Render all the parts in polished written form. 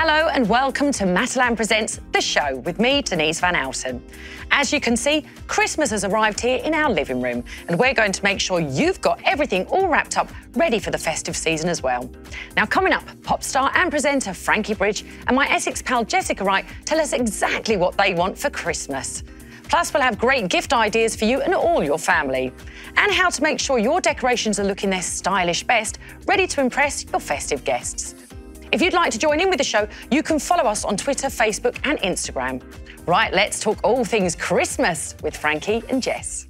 Hello and welcome to Matalan Presents The Show with me, Denise Van Outen. As you can see, Christmas has arrived here in our living room and we're going to make sure you've got everything all wrapped up, ready for the festive season as well. Now coming up, pop star and presenter Frankie Bridge and my Essex pal Jessica Wright tell us exactly what they want for Christmas. Plus we'll have great gift ideas for you and all your family. And how to make sure your decorations are looking their stylish best, ready to impress your festive guests. If you'd like to join in with the show, you can follow us on Twitter, Facebook and Instagram. Right, let's talk all things Christmas with Frankie and Jess.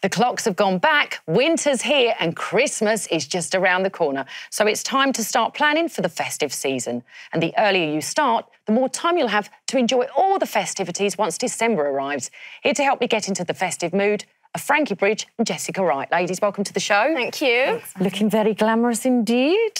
The clocks have gone back, winter's here and Christmas is just around the corner. So it's time to start planning for the festive season. And the earlier you start, the more time you'll have to enjoy all the festivities once December arrives. Here to help me get into the festive mood, Frankie Bridge and Jessica Wright. Ladies, welcome to the show. Thank you. Looking very glamorous indeed.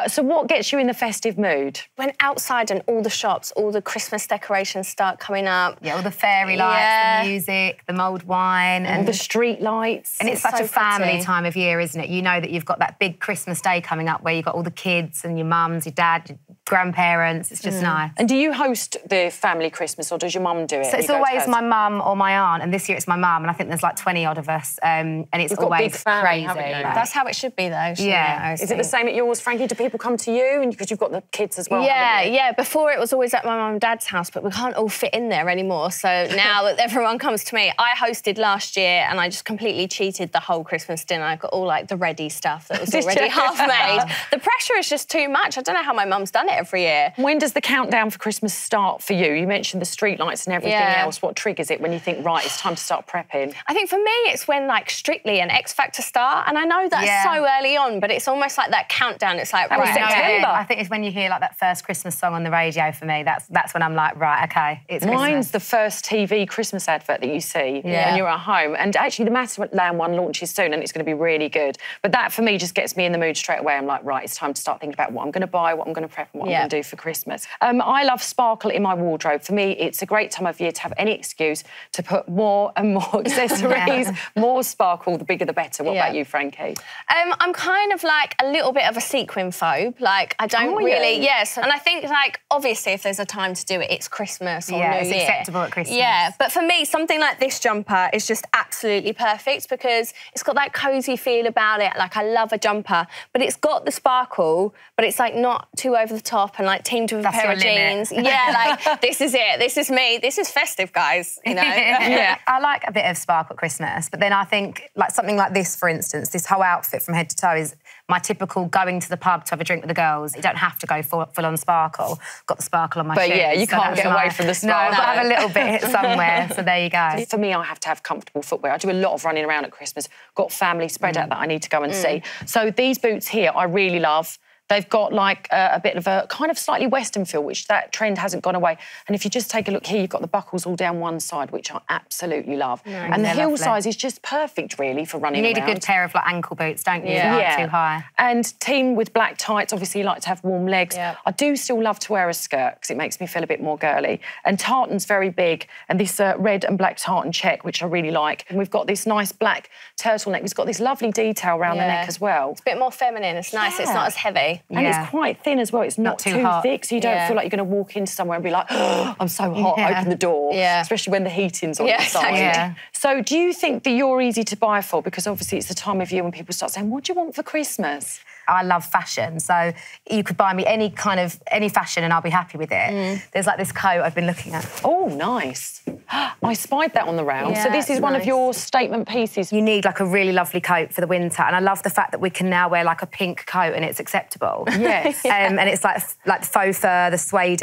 So what gets you in the festive mood? When outside and all the shops, all the Christmas decorations start coming up. Yeah, all the fairy lights, the music, the mulled wine. And the street lights. And it's such a family time of year, isn't it? You know that you've got that big Christmas day coming up where you've got all the kids and your mums, your dad, your grandparents. It's just nice. And do you host the family Christmas or does your mum do it? So it's always my mum or my aunt, and this year it's my mum, and I think there's like 20 odd of us, and it's You've always got big family, crazy. That's how it should be, though. Yeah. Is it the same at yours, Frankie? Do people come to you? And because you've got the kids as well. Yeah. Before it was always at my mum and dad's house, but we can't all fit in there anymore. So now that everyone comes to me, I hosted last year and I just completely cheated the whole Christmas dinner. I got all like the ready stuff that was already half made. The pressure is just too much. I don't know how my mum's done it every year. When does the countdown for Christmas start for you? You mentioned the street lights and everything else. What triggers it when you think, right, it's time to start prepping? I think for me, it's when like Strictly and X Factor start, and I know that's so early on, but it's almost like that countdown. It's like September. I think it's when you hear like that first Christmas song on the radio for me. That's when I'm like, right, okay, it's Mine's Christmas. the first TV Christmas advert that you see when you're at home. And actually the Matalan one launches soon and it's going to be really good. But that for me just gets me in the mood straight away. I'm like, right, it's time to start thinking about what I'm going to buy, what I'm going to prep and what I'm going to do for Christmas. I love sparkle in my wardrobe. For me, it's a great time of year to have any excuse to put more and more accessories, more sparkle, the bigger the better. What about you, Frankie? I'm kind of like a little bit of a sequin phobe. Like, I don't really... Yes, and I think, like, obviously, if there's a time to do it, it's Christmas or New Year. It's acceptable at Christmas. Yeah, but for me, something like this jumper is just absolutely perfect because it's got that cosy feel about it. Like, I love a jumper, but it's got the sparkle, but it's, like, not too over the top and, like, teamed with a pair of jeans. Yeah, like, this is it. This is me. This is festive, guys, you know? I like a bit of sparkle at Christmas, but then I think, like, something like this, for instance, this whole outfit from head to toe is my typical going to the pub to have a drink with the girls. You don't have to go full-on sparkle. Got the sparkle on my shoes. But yeah, you can't get away from the sparkle. No, I've got to have a little bit somewhere, so there you go. For me, I have to have comfortable footwear. I do a lot of running around at Christmas. Got family spread out that I need to go and see. So these boots here, I really love. They've got like a bit of a kind of slightly Western feel, which that trend hasn't gone away. And if you just take a look here, you've got the buckles all down one side, which I absolutely love. And the heel size is just perfect, really, for running around. You need a good pair of like ankle boots, don't you? Yeah. Too high. And team with black tights, obviously you like to have warm legs. I do still love to wear a skirt because it makes me feel a bit more girly. And tartan's very big, and this red and black tartan check, which I really like. And we've got this nice black turtleneck. It's got this lovely detail around the neck as well. It's a bit more feminine. It's nice. It's not as heavy. And it's quite thin as well. It's not too thick, so you don't feel like you're going to walk into somewhere and be like, oh, I'm so hot, open the door. Especially when the heating's on the side. So do you think that you're easy to buy for? Because obviously it's the time of year when people start saying, what do you want for Christmas? I love fashion, so you could buy me any fashion and I'll be happy with it. There's like this coat I've been looking at. Oh, nice. I spied that on the round. So this is one of your statement pieces. You need like a really lovely coat for the winter, and I love the fact that we can now wear like a pink coat and it's acceptable. Yes. And it's like the faux fur, the suede.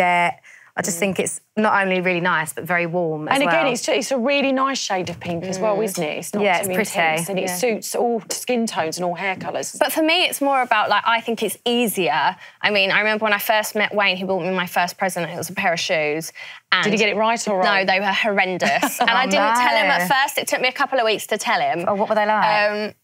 I just think it's not only really nice, but very warm as well. And again, well. it's a really nice shade of pink as well, isn't it? It's not it's too pretty. intense, and it suits all skin tones and all hair colours. But for me, it's more about, like, I think it's easier. I mean, I remember when I first met Wayne, he bought me my first present. It was a pair of shoes. And did he get it right or wrong? No, they were horrendous. And I didn't tell him at first. It took me a couple of weeks to tell him. Oh, what were they like?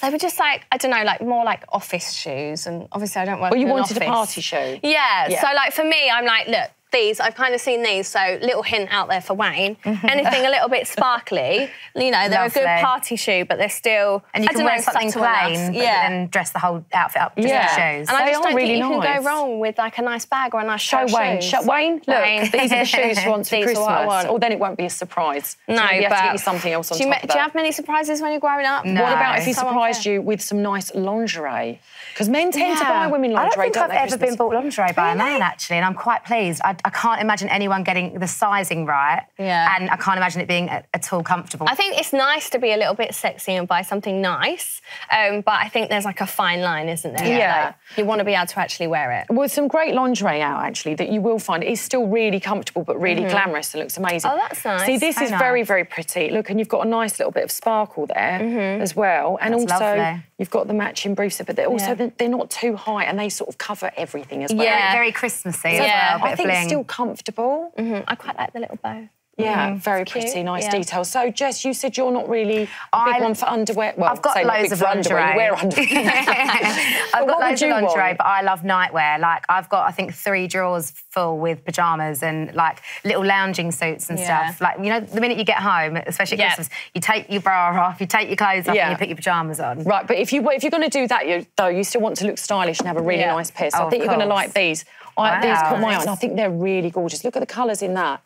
They were just like, I don't know, like more like office shoes. And obviously I don't work Well, you in an wanted office. a party shoe. Yeah. So, like, for me, I'm like, look, these, I've kind of seen these, so little hint out there for Wayne. Anything a little bit sparkly, you know, they're Lovely. a good party shoe, but they're still, And you can wear something subtle enough. plain, and dress the whole outfit up just with shoes. And I just don't really think you nice. can go wrong with like a nice bag or a nice Show Wayne. Wayne, Look, these are the shoes you want for These are Christmas. what I want. Or then it won't be a surprise. No, so maybe you have to but get you something else on do top of that. you have many surprises when you're growing up? No. What about if he So surprised unfair. you with some nice lingerie? Because men tend to buy women lingerie, I don't think I've ever they, been bought lingerie by a man, actually, and I'm quite pleased. I can't imagine anyone getting the sizing right, and I can't imagine it being at all comfortable. I think it's nice to be a little bit sexy and buy something nice, but I think there's like a fine line, isn't there? Yeah. Like, you want to be able to actually wear it. Well, some great lingerie out, actually, that you will find. It's still really comfortable, but really glamorous and looks amazing. Oh, that's nice. See, this So is nice. very, very pretty. Look, and you've got a nice little bit of sparkle there as well. And That's also, lovely. you've got the matching briefs, but they're also they're not too high and they sort of cover everything as well. Yeah. Very Christmassy as Yeah. well, a bit I of think it's bling. still comfortable. I quite like the little bow. Yeah, very it's cute. pretty, nice Yeah. detail. So, Jess, you said you're not really a big one for underwear. Well, I've got say not loads big of for underwear. You lingerie. wear underwear. I've got what would loads of you lingerie, want? but I love nightwear. Like, I've got, I think, 3 drawers full with pyjamas and, like, little lounging suits and stuff. Like, you know, the minute you get home, especially at Christmas, you take your bra off, you take your clothes off and you put your pyjamas on. Right, but if you're going to do that, you still want to look stylish and have a really nice pair. So I of think you're going to course. like these. These Wow. caught my eye, and I think they're really gorgeous. Look at the colours in that.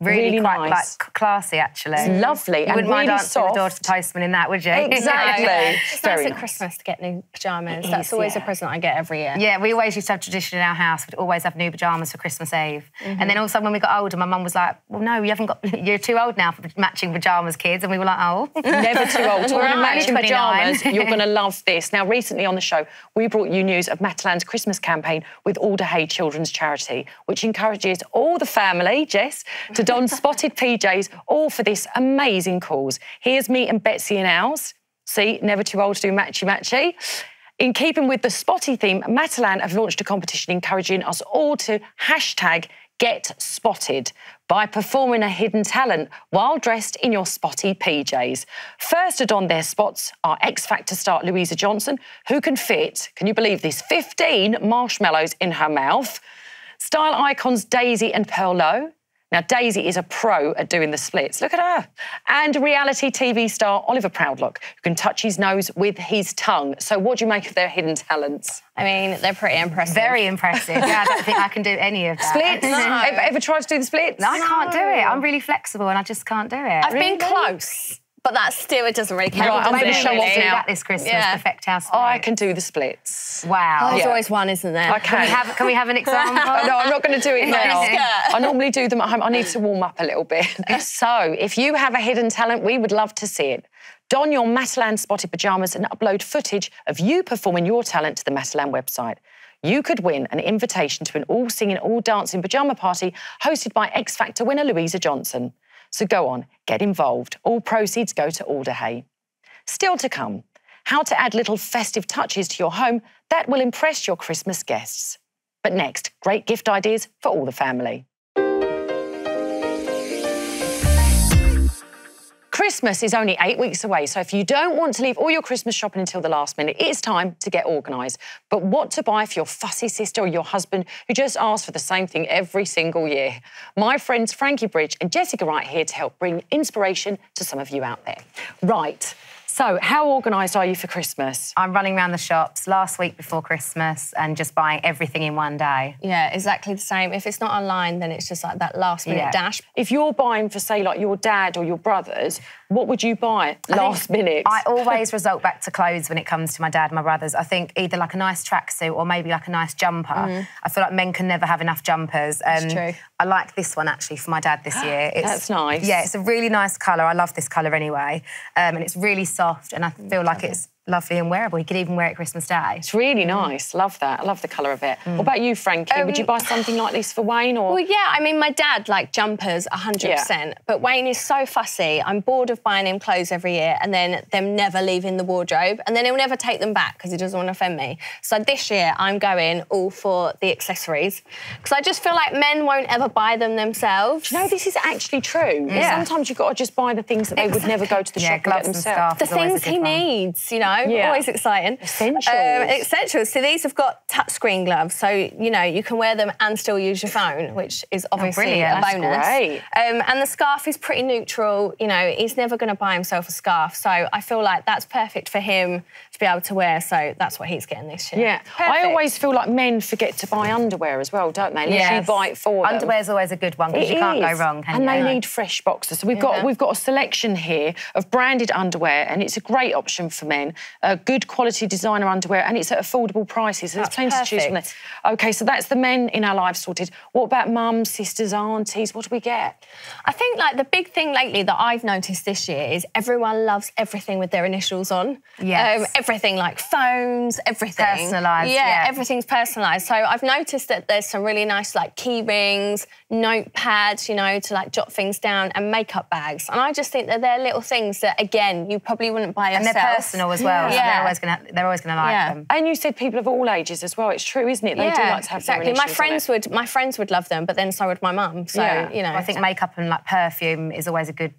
Really quite, nice. like, classy, actually. It's lovely You and wouldn't mind really answering the door to soft. the postman in that, would you? Exactly. It's Very nice at nice. Christmas to get new pyjamas. That's always a present I get every year. Yeah, we always used to have tradition in our house. We'd always have new pyjamas for Christmas Eve. And then also when we got older, my mum was like, well, no, you haven't got... You're too old now for matching pyjamas, kids. And we were like, oh. Never too old. Talking of matching 29. pyjamas, you're going to love this. Now, recently on the show, we brought you news of Matalan's Christmas campaign with Alder Hey Children's Charity, which encourages all the family, Jess, to don spotted PJs, all for this amazing cause. Here's me and Betsy and ours. See, never too old to do matchy-matchy. In keeping with the spotty theme, Matalan have launched a competition encouraging us all to #GetSpotted by performing a hidden talent while dressed in your spotty PJs. First to don their spots are X Factor star Louisa Johnson, who can fit, can you believe this, 15 marshmallows in her mouth. Style icons Daisy and Pearl Lowe. Now, Daisy is a pro at doing the splits. Look at her. And reality TV star Oliver Proudlock, who can touch his nose with his tongue. So what do you make of their hidden talents? I mean, they're pretty impressive. Very impressive. Yeah, I don't think I can do any of that. Splits? Ever tried to do the splits? No, I can't do it. I'm really flexible and I just can't do it. I've been close, but that still, it doesn't really count. Right, I'm Maybe gonna we show should off do now. that this Christmas, Yeah. perfect house. I can do the splits. Wow. There's Yeah. always one, isn't there? Okay. Can we have an example? No, I'm not going to do it now. skirt. I normally do them at home. I need to warm up a little bit. So, if you have a hidden talent, we would love to see it. Don your Matalan spotted pyjamas and upload footage of you performing your talent to the Matalan website. You could win an invitation to an all-singing, all-dancing pyjama party hosted by X Factor winner Louisa Johnson. So go on, get involved. All proceeds go to Alder Hey. Still to come, how to add little festive touches to your home that will impress your Christmas guests. But next, great gift ideas for all the family. Christmas is only 8 weeks away, so if you don't want to leave all your Christmas shopping until the last minute, it's time to get organised. But what to buy for your fussy sister or your husband who just asks for the same thing every single year? My friends Frankie Bridge and Jessica Wright here to help bring inspiration to some of you out there. Right. So, how organised are you for Christmas? I'm running around the shops last week before Christmas and just buying everything in one day. Yeah, exactly the same. If it's not online, then it's just like that last-minute dash. If you're buying for, say, like your dad or your brothers, what would you buy last minute? I always result back to clothes when it comes to my dad and my brothers. I think either like a nice tracksuit or maybe like a nice jumper. I feel like men can never have enough jumpers. That's true. I like this one actually for my dad this year. That's nice. Yeah, it's a really nice colour. I love this colour anyway. And it's really soft and I feel like it's lovely and wearable. You could even wear it Christmas Day. It's really nice. Love that. I love the colour of it. What about you, Frankie? Would you buy something like this for Wayne? Or Well, yeah, I mean, my dad liked jumpers 100%, but Wayne is so fussy. I'm bored of buying him clothes every year and then them never leaving the wardrobe, and then he'll never take them back because he doesn't want to offend me. So this year, I'm going all for the accessories because I just feel like men won't ever buy them themselves. no, this is actually true. Sometimes you've got to just buy the things that they would never go to the shop and get gloves and themselves. scarf The is always a things good he one. needs, you know? always exciting. Essentials. So these have got touchscreen gloves, so, you know, you can wear them and still use your phone, which is obviously a bonus. That's great. And the scarf is pretty neutral. You know, he's never going to buy himself a scarf, so I feel like that's perfect for him to be able to wear, so that's what he's getting this year. Yeah. I always feel like men forget to buy underwear as well, don't they? Unless you buy it for them. Underwear's always a good one, because you can't go wrong, can you? And they need fresh boxers. So we've got a selection here of branded underwear, and it's a great option for men. Good quality designer underwear, and it's at affordable prices. So there's plenty to choose from there. OK, so that's the men in our lives sorted. What about mums, sisters, aunties? What do we get? I think, like, the big thing lately that I've noticed this year is everyone loves everything with their initials on. Yes. Everything, like phones, everything. Personalised, yeah. Everything's personalised. So I've noticed that there's some really nice, like, key rings, notepads, you know, to, like, jot things down, and makeup bags. And I just think that they're little things that, again, you probably wouldn't buy yourself. And they're personal as well, so they're always gonna like them. And you said people of all ages as well. It's true, isn't it? They do like to have their initials my friends would love them, but then so would my mum. So, you know. I think makeup and, like, perfume is always a good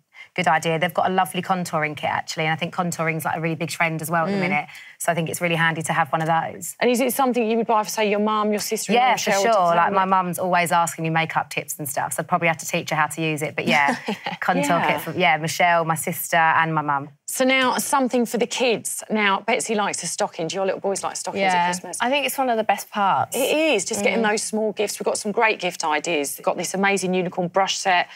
idea. They've got a lovely contouring kit, actually, and I think contouring's, like, a really big trend as well at the minute. So I think it's really handy to have one of those. And is it something you would buy for, say, your mum, your sister? Yeah, for sure. Like, my mum's always asking me makeup tips and stuff, so I'd probably have to teach her how to use it. But yeah, contour kit for Michelle, my sister, and my mum. So now, something for the kids. Now, Betsy likes a stocking. Do your little boys like stockings at Christmas? I think it's one of the best parts. It is, just getting those small gifts. We've got some great gift ideas. We've got this amazing unicorn brush set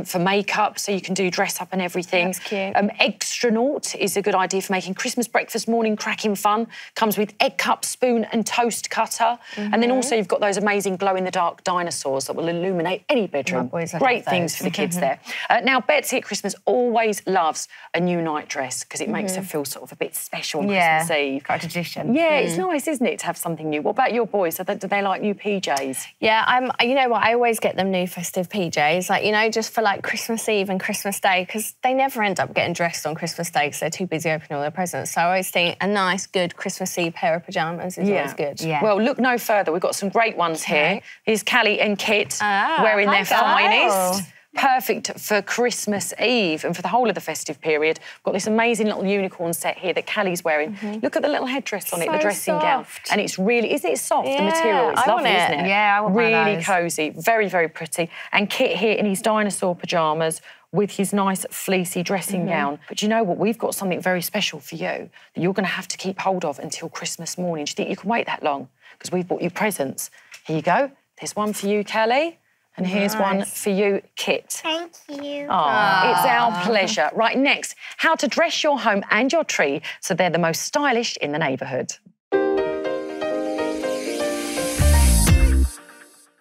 for makeup, so you can do dress up and everything. That's cute. Extranaut is a good idea for making Christmas breakfast morning cracking fun. Comes with egg cup, spoon and toast cutter. And then also you've got those amazing glow-in-the-dark dinosaurs that will illuminate any bedroom. Great things for the kids there. Now, Betsy at Christmas always loves a new night dress, because it makes her feel sort of a bit special on Christmas Eve. Quite a tradition. Yeah, it's nice, isn't it, to have something new? What about your boys? Do they like new PJs? Yeah, you know what, I always get them new festive PJs, like, you know, just for, like, Christmas Eve and Christmas Day, because they never end up getting dressed on Christmas Day because they're too busy opening all their presents. So I always think a nice, good Christmas Eve pair of pyjamas is always good. Yeah. Well, look no further. We've got some great ones here. Here's Callie and Kit wearing their finest. Perfect for Christmas Eve and for the whole of the festive period. We've got this amazing little unicorn set here that Callie's wearing. Look at the little headdress on it, the dressing gown. And it's really, isn't it soft, the material? It's lovely, isn't it? Yeah, I want one of really those. cosy, very, very pretty. And Kit here in his dinosaur pyjamas with his nice fleecy dressing gown. But you know what? We've got something very special for you that you're going to have to keep hold of until Christmas morning. Do you think you can wait that long? Because we've bought you presents. Here you go. There's one for you, Callie. And here's one for you, Kit. Thank you. Oh, it's our pleasure. Right, next, how to dress your home and your tree so they're the most stylish in the neighbourhood.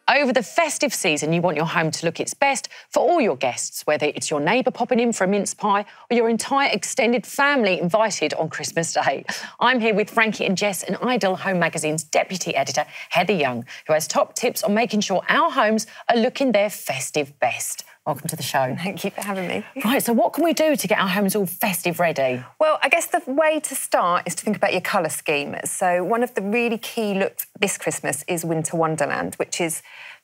Over the festive season, you want your home to look its best for all your guests, whether it's your neighbour popping in for a mince pie or your entire extended family invited on Christmas Day. I'm here with Frankie and Jess and Ideal Home Magazine's deputy editor, Heather Young, who has top tips on making sure our homes are looking their festive best. Welcome to the show. Thank you for having me. Right, so what can we do to get our homes all festive ready? Well, I guess the way to start is to think about your colour scheme. So one of the really key looks this Christmas is Winter Wonderland, which is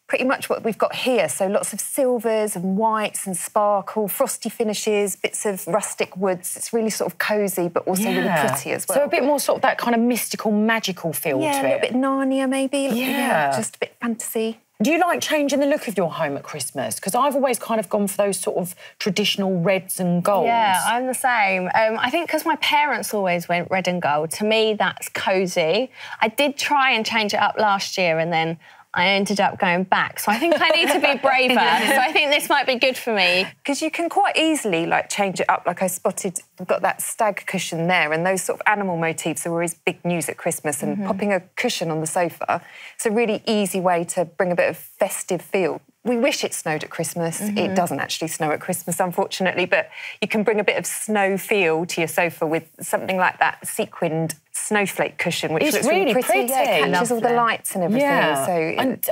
pretty much what we've got here. So lots of silvers and whites and sparkle, frosty finishes, bits of rustic woods. It's really sort of cosy, but also really pretty as well. So a bit more sort of that kind of mystical, magical feel to it. Yeah, a little bit Narnia maybe. Yeah. Just a bit fantasy. Do you like changing the look of your home at Christmas? Because I've always kind of gone for those sort of traditional reds and golds. Yeah, I'm the same. I think because my parents always went red and gold, to me that's cosy. I did try and change it up last year and then I ended up going back. So I think I need to be braver. So I think this might be good for me. Because you can quite easily, like, change it up. Like I spotted, we've got that stag cushion there, and those sort of animal motifs are always big news at Christmas, and popping a cushion on the sofa, it's a really easy way to bring a bit of festive feel. We wish it snowed at Christmas. It doesn't actually snow at Christmas, unfortunately, but you can bring a bit of snow feel to your sofa with something like that sequined snowflake cushion, which looks really pretty. Yeah, it catches all the lights and everything. Yeah. So and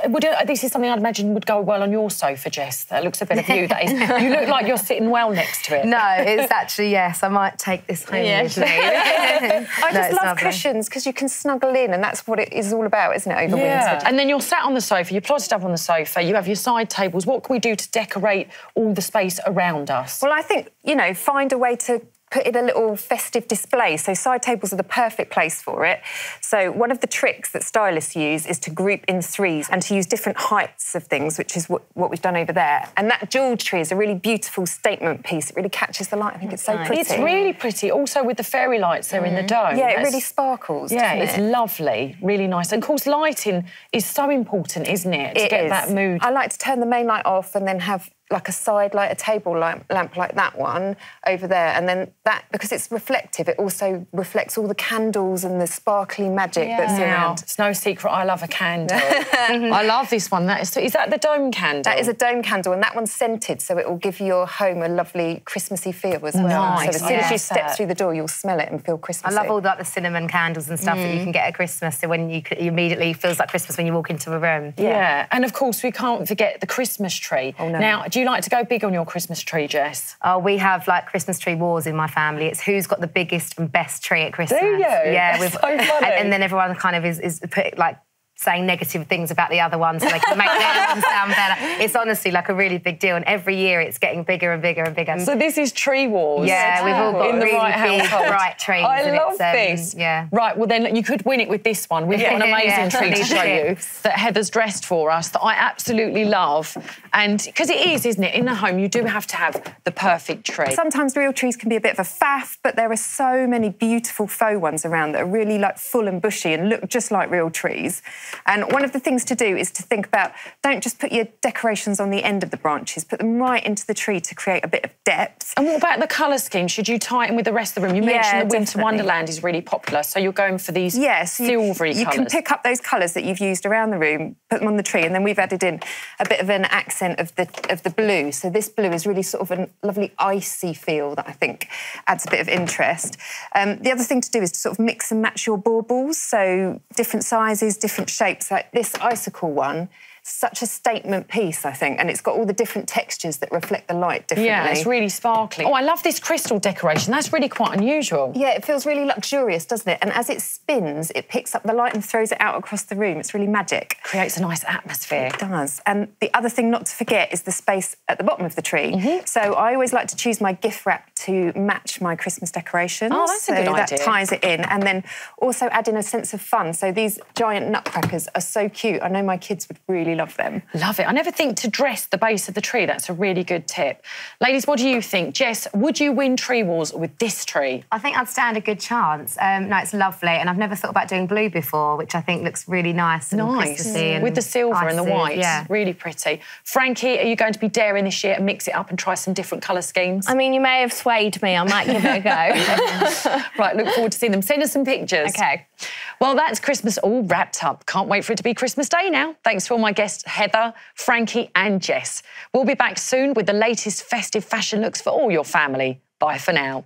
this is something I'd imagine would go well on your sofa, Jess. That looks a bit of you. That is, you look like you're sitting well next to it. No, it's actually, yes, I might take this home with me. I just love cushions because you can snuggle in, and that's what it is all about, isn't it, over winter? And then you're sat on the sofa, you're plotted up on the sofa, you have your side tables. What can we do to decorate all the space around us? Well, I think, you know, find a way to put in a little festive display. So side tables are the perfect place for it. So one of the tricks that stylists use is to group in threes and to use different heights of things, which is what we've done over there. And that jewelled tree is a really beautiful statement piece. It really catches the light. I think it's so pretty. It's really pretty. Also with the fairy lights there in the dome. Yeah, it really sparkles. Yeah, it's lovely, really nice. And of course, lighting is so important, isn't it? To get that mood. I like to turn the main light off and then have like a side light, a table lamp like that one over there. And then that, because it's reflective, it also reflects all the candles and the sparkly magic that's around. It's no secret I love a candle. I love this one. Is that the dome candle? That is a dome candle, and that one's scented, so it will give your home a lovely Christmassy feel as well. Nice. So as soon as you step through the door, you'll smell it and feel Christmassy. I love all the cinnamon candles and stuff that you can get at Christmas, so when you immediately feels like Christmas when you walk into a room. Yeah, and of course we can't forget the Christmas tree. Oh, no. Now, do you like to go big on your Christmas tree, Jess? Oh, we have like Christmas tree wars in my family. It's who's got the biggest and best tree at Christmas. Do you? Yeah, That's so funny. And then everyone kind of is put, like, saying negative things about the other one so they can make their one sound better. It's honestly like a really big deal, and every year it's getting bigger and bigger and bigger. So this is tree wars. Yeah, we've all got in the really Wright big, household. bright trees. I love this. Yeah. Right, well then you could win it with this one. We've got an amazing tree to show you that Heather's dressed for us that I absolutely love. And because it is, isn't it? In the home, you do have to have the perfect tree. Sometimes real trees can be a bit of a faff, but there are so many beautiful faux ones around that are really like full and bushy and look just like real trees. And one of the things to do is to think about, don't just put your decorations on the end of the branches, put them right into the tree to create a bit of depth. And what about the colour scheme? Should you tie it in with the rest of the room? You mentioned the Winter definitely. Wonderland is really popular, so you're going for these silvery colours. You can pick up those colours that you've used around the room, put them on the tree, and then we've added in a bit of an accent of the blue. So this blue is really sort of a lovely icy feel that I think adds a bit of interest. The other thing to do is to sort of mix and match your baubles, so different sizes, different shapes, like this icicle one. Such a statement piece, I think, and it's got all the different textures that reflect the light differently. Yeah, it's really sparkly. Oh, I love this crystal decoration. That's really quite unusual. Yeah, it feels really luxurious, doesn't it? And as it spins, it picks up the light and throws it out across the room. It's really magic. Creates a nice atmosphere. It does. And the other thing not to forget is the space at the bottom of the tree. So I always like to choose my gift wrap to match my Christmas decorations. Oh, that's a good idea. So that ties it in. And then also add in a sense of fun. So these giant nutcrackers are so cute. I know my kids would really love them. Love it. I never think to dress the base of the tree. That's a really good tip. Ladies, what do you think? Jess, would you win tree wars with this tree? I think I'd stand a good chance. No, it's lovely, and I've never thought about doing blue before, which I think looks really nice and Christmassy and with the silver and the icy. white. Yeah. Really pretty. Frankie, are you going to be daring this year and mix it up and try some different colour schemes? I mean, you may have swayed me. I might give it a go. Right, look forward to seeing them. Send us some pictures. OK. Well, that's Christmas all wrapped up. Can't wait for it to be Christmas Day now. Thanks for all my guests, Heather, Frankie and Jess. We'll be back soon with the latest festive fashion looks for all your family. Bye for now.